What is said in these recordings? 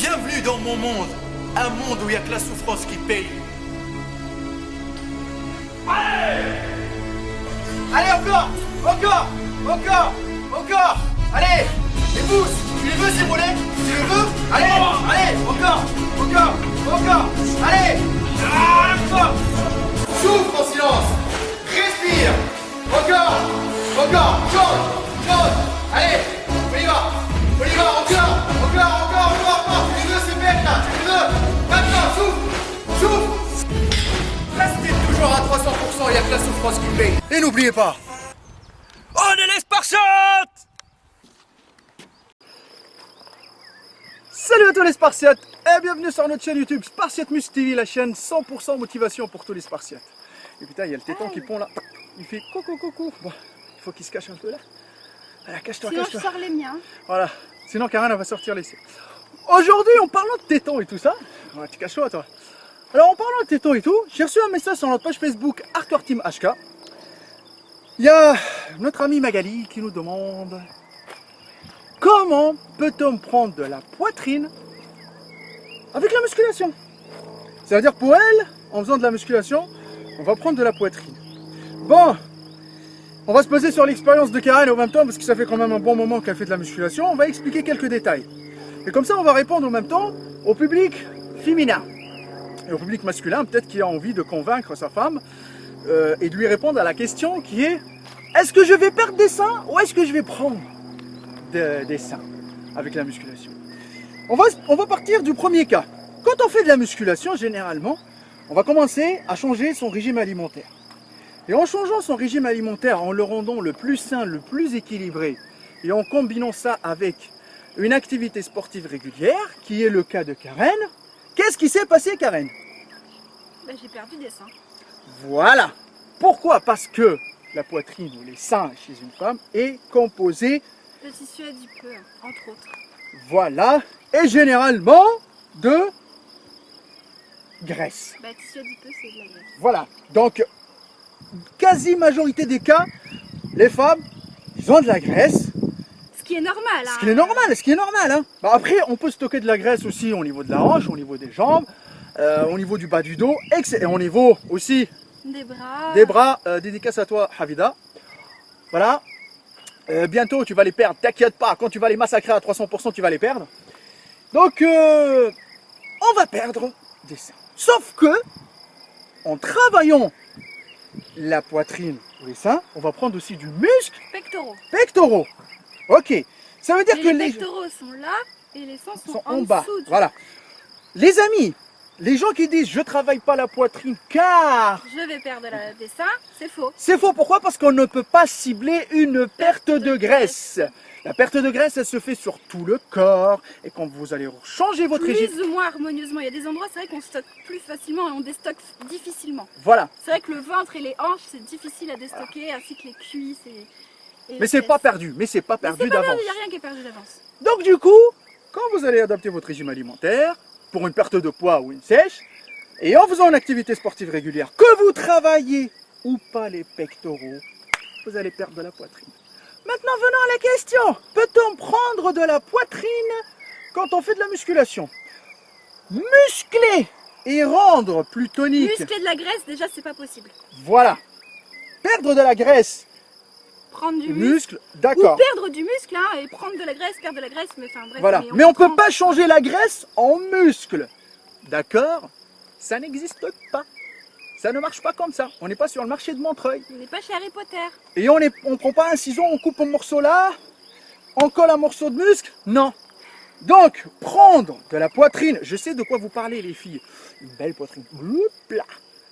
Bienvenue dans mon monde. Un monde où il n'y a que la souffrance qui paye. Allez, encore. Allez, les pouces. Tu les veux, ces mollets? Tu les veux? Allez, encore. Allez, encore. Souffle en silence. Respire. Encore. Jaune. Allez, on y va, encore. Tu les veux, ces bêtes là? Tu les veux? Maintenant, souffle. Restez toujours à 300%, il n'y a que la souffrance qui paye. Et n'oubliez pas, On est les Spartiates! Salut à tous les Spartiates et bienvenue sur notre chaîne YouTube Spartiate Mus TV, la chaîne 100% motivation pour tous les Spartiates. Et putain, il y a le téton qui pond là. Il fait coucou. Bon, il faut qu'il se cache un peu là. Allez, cache-toi. Sinon je sors les miens. Voilà, sinon Karen va sortir les siens. Aujourd'hui, en parlant de téton et tout ça, ouais, tu caches-toi toi. Alors en parlant de téton et tout, j'ai reçu un message sur notre page Facebook Hardcore Team HK. Il y a notre amie Magali qui nous demande: comment peut-on prendre de la poitrine avec la musculation? C'est-à-dire pour elle, en faisant de la musculation, on va prendre de la poitrine. Bon, on va se baser sur l'expérience de Karen en même temps, parce que ça fait quand même un bon moment qu'elle fait de la musculation. On va expliquer quelques détails. Et comme ça, on va répondre en même temps au public féminin. Et au public masculin, peut-être qui a envie de convaincre sa femme et de lui répondre à la question qui est: est-ce que je vais perdre des seins ou est-ce que je vais prendre des seins avec la musculation? On va partir du premier cas. Quand on fait de la musculation, généralement, on va commencer à changer son régime alimentaire. Et en changeant son régime alimentaire, en le rendant le plus sain, le plus équilibré, et en combinant ça avec une activité sportive régulière, qui est le cas de Karen, qu'est-ce qui s'est passé, Karen? Ben, j'ai perdu des seins. Voilà. Pourquoi? Parce que la poitrine ou les seins chez une femme est composée, Le tissu adipeux, entre autres. voilà, et généralement de graisse. Ben, tissu adipeux, c'est de la graisse. Voilà. Donc, quasi majorité des cas, les femmes, ils ont de la graisse. Ce qui est normal, hein. Ce qui est normal, hein. Bah après, on peut stocker de la graisse aussi au niveau de la hanche, au niveau des jambes, au niveau du bas du dos, et au niveau aussi Des bras. dédicace à toi, Havida. Voilà. Bientôt, tu vas les perdre, t'inquiète pas, quand tu vas les massacrer à 300%, tu vas les perdre. Donc, on va perdre des seins. Sauf que, en travaillant la poitrine ou les seins, on va prendre aussi du muscle Pectoraux. Ok. Ça veut dire Et que les pectoraux sont là et les seins sont en bas. dessous. Voilà. Les amis, les gens qui disent je travaille pas la poitrine car Je vais perdre des seins, c'est faux. c'est faux. Pourquoi? Parce qu'on ne peut pas cibler une perte de graisse. La perte de graisse, elle se fait sur tout le corps. Et quand vous allez changer votre régime, Plus ou moins harmonieusement. Il y a des endroits, c'est vrai qu'on stocke plus facilement et on déstocke difficilement. voilà. C'est vrai que le ventre et les hanches, c'est difficile à déstocker, ainsi que les cuisses et Mais les c'est pas fesses. perdu. Mais c'est pas Mais perdu c'est pas d'avance. grave, il n'y a rien qui est perdu d'avance. Donc du coup, quand vous allez adapter votre régime alimentaire pour une perte de poids ou une sèche, et en faisant une activité sportive régulière, que vous travaillez ou pas les pectoraux, vous allez perdre de la poitrine. Maintenant venons à la question, peut-on prendre de la poitrine quand on fait de la musculation? Muscler et rendre plus tonique, Muscler de la graisse, déjà, c'est pas possible. voilà. Perdre de la graisse, Prendre du muscle. muscle, Ou d'accord. perdre du muscle, hein, et prendre de la graisse, perdre de la graisse, mais enfin bref. Voilà, mais on ne prend- peut pas changer la graisse en muscle. D'accord? Ça n'existe pas. Ça ne marche pas comme ça. On n'est pas sur le marché de Montreuil. On n'est pas chez Harry Potter. Et on ne prend pas un ciseau, on coupe un morceau là, on colle un morceau de muscle. Non. Donc, prendre de la poitrine, je sais de quoi vous parlez les filles. Une belle poitrine. Hop là.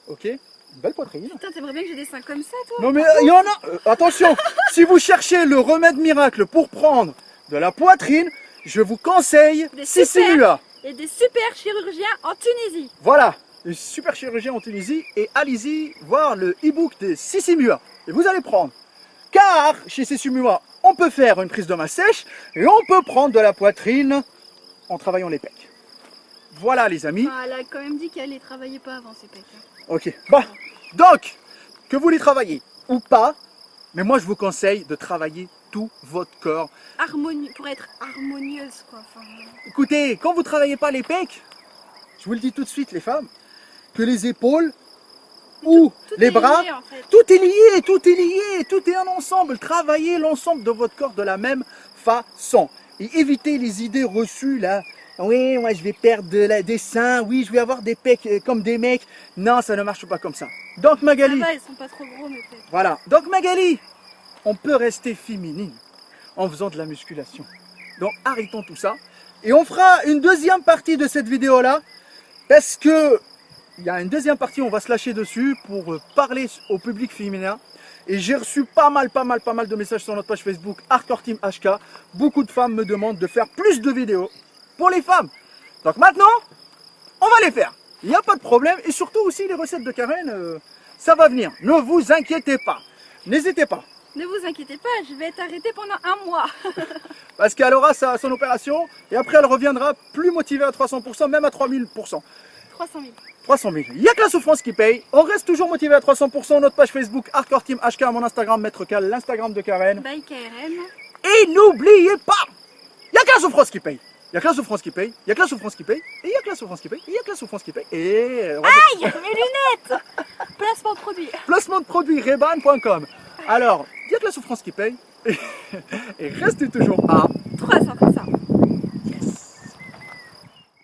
Ok? Une belle poitrine. Putain, t'aimerais bien que j'ai des seins comme ça, toi? Non mais il y en a. Attention, si vous cherchez le remède miracle pour prendre de la poitrine, je vous conseille Des Sissimua. Et des super chirurgiens en Tunisie. Voilà, les super chirurgiens en Tunisie, et allez-y voir le e-book de Sissimua. Et vous allez prendre. Car chez Sissimua, on peut faire une prise de masse sèche et on peut prendre de la poitrine en travaillant les pecs. Voilà les amis. Ah, elle a quand même dit qu'elle les travaillait pas avant ces pecs. Hein. Ok, bon, donc, que vous les travaillez ou pas, mais moi je vous conseille de travailler tout votre corps. Pour être harmonieuse, quoi. Enfin, Écoutez, quand vous travaillez pas les pecs, je vous le dis tout de suite les femmes, que les épaules ou tout les est bras, lié, en fait. tout est lié, tout est lié, tout est un ensemble. Travaillez l'ensemble de votre corps de la même façon. Et évitez les idées reçues là. Oui, moi je vais perdre des seins, oui, je vais avoir des pecs comme des mecs. Non, ça ne marche pas comme ça. Donc Ça Magali, va, ils sont pas trop gros, mes pecs. voilà. Donc Magali, on peut rester féminine en faisant de la musculation. Donc arrêtons tout ça. Et on fera une deuxième partie de cette vidéo là. Parce que il y a une deuxième partie, on va se lâcher dessus pour parler au public féminin. Et j'ai reçu pas mal de messages sur notre page Facebook Hardcore Team HK. Beaucoup de femmes me demandent de faire plus de vidéos pour les femmes. Donc maintenant, on va les faire. Il n'y a pas de problème. Et surtout aussi les recettes de Karen, ça va venir. Ne vous inquiétez pas. N'hésitez pas. Ne vous inquiétez pas, je vais être arrêtée pendant 1 mois. Parce qu'elle aura son opération et après elle reviendra plus motivée à 300%, même à 3000%. 300 000. 300 000. Il n'y a que la souffrance qui paye. On reste toujours motivé à 300%. Notre page Facebook Hardcore Team HK, mon Instagram Maître Cal, l'Instagram de Karen. Bye KRM. Et n'oubliez pas, il n'y a que la souffrance qui paye. Il n'y a que la souffrance qui paye. Il n'y a que la souffrance qui paye. Et il n'y a que la souffrance qui paye. Et il n'y a que la souffrance qui paye. Et Aïe, mes lunettes. Placement de produit. placement de produit reban.com. Alors, il n'y a que la souffrance qui paye. Et restez toujours à 300%.